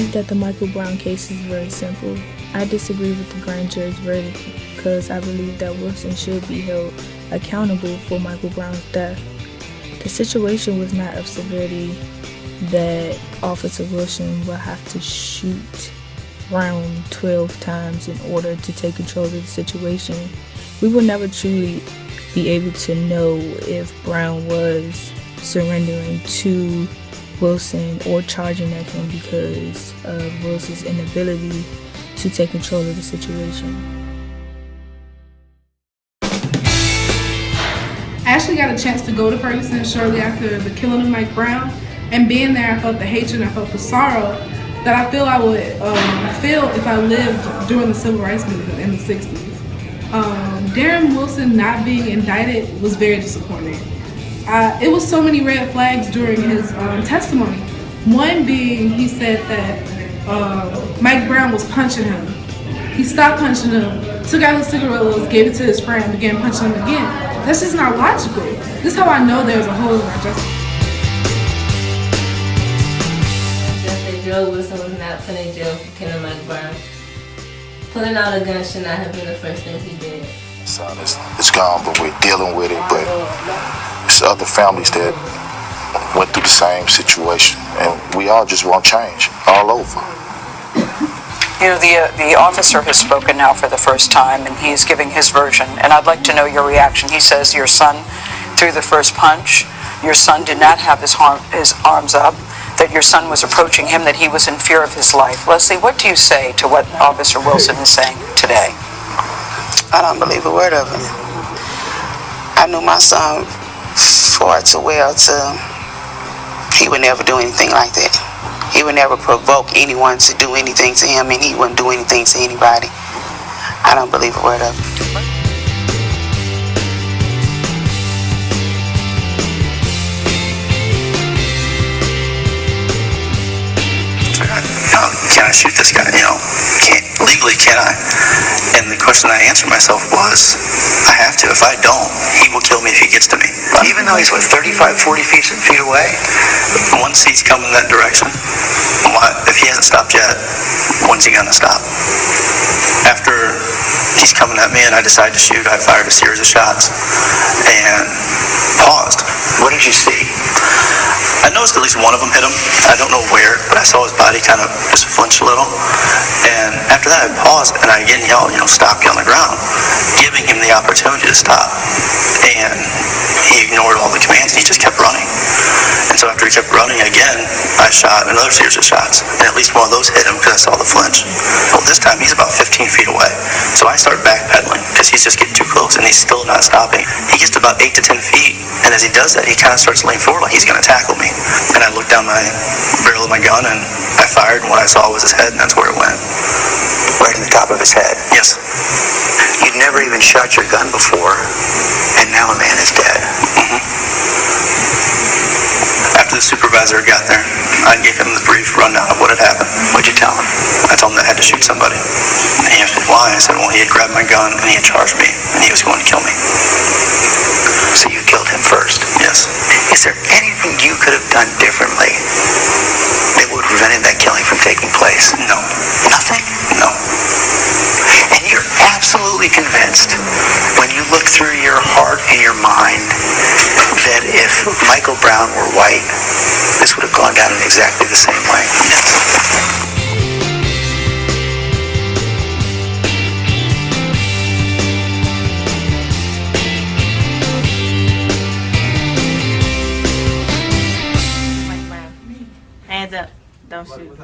believe that the Michael Brown case is very simple. I disagree with the grand jury's verdict because I believe that Wilson should be held accountable for Michael Brown's death. The situation was not of severity that Officer Wilson will have to shoot Brown 12 times in order to take control of the situation. We will never truly be able to know if Brown was surrendering to Wilson or charging at him because of Wilson's inability to take control of the situation. I actually got a chance to go to Ferguson shortly after the killing of Mike Brown, and being there I felt the hatred and I felt the sorrow that I feel I would feel if I lived during the Civil Rights Movement in the 60s. Darren Wilson not being indicted was very disappointing. It was so many red flags during his testimony. One being he said that Mike Brown was punching him. He stopped punching him, took out his cigarillos, gave it to his friend, began punching him again. That's just not logical. This is how I know there's a hole in our justice. Joe Wilson was not put in jail for killing Mike Brown. Pulling out a gun should not have been the first thing he did. Son, it's gone, but we're dealing with it. But it's other families that went through the same situation, and we all just want change all over. You know, the officer has spoken now for the first time, and he's giving his version, and I'd like to know your reaction. He says your son threw the first punch, your son did not have his arms up, that your son was approaching him, that he was in fear of his life. Leslie, what do you say to what Officer Wilson is saying today? I don't believe a word of it. I knew my son far too well he would never do anything like that. He would never provoke anyone to do anything to him, and he wouldn't do anything to anybody. I don't believe a word of it. Can I shoot this guy? Legally, can I? And the question I answered myself was, I have to. If I don't, he will kill me if he gets to me. Even though he's, 35, 40 feet away? Once he's coming that direction, if he hasn't stopped yet, when's he going to stop? After he's coming at me and I decided to shoot, I fired a series of shots and paused. What did you see? I noticed at least one of them hit him. I don't know where, but I saw his body kind of just flinch a little. And after that, I paused and I again yelled, stop, get on the ground, giving him the opportunity to stop. And he ignored all the commands and he just kept running. And so after he kept running again, I shot another series of shots. And at least one of those hit him because I saw the flinch. Well, this time he's about 15 feet away. So I start backpedaling because he's just getting too close and he's still not stopping. He gets to about 8 to 10 feet. And as he does that, he kind of starts leaning forward like he's going to tackle me. And I looked down my barrel of my gun and I fired, and what I saw was his head, and that's where it went. Right in the top of his head? Yes. You'd never even shot your gun before, and now a man is dead. Mm-hmm. After the supervisor got there, I gave him the brief rundown of what had happened. What'd you tell him? I told him that I had to shoot somebody. And he asked me why. I said, well, he had grabbed my gun and he had charged me, and he was going to kill me. So you killed him first? Yes. Is there anything you could have done differently that would have prevented that killing from taking place? No. Nothing? No. And you're absolutely convinced, when you look through your heart and your mind, that if Michael Brown were white, this would have gone down in exactly the same way? Mike Brown. Hands up. Don't shoot.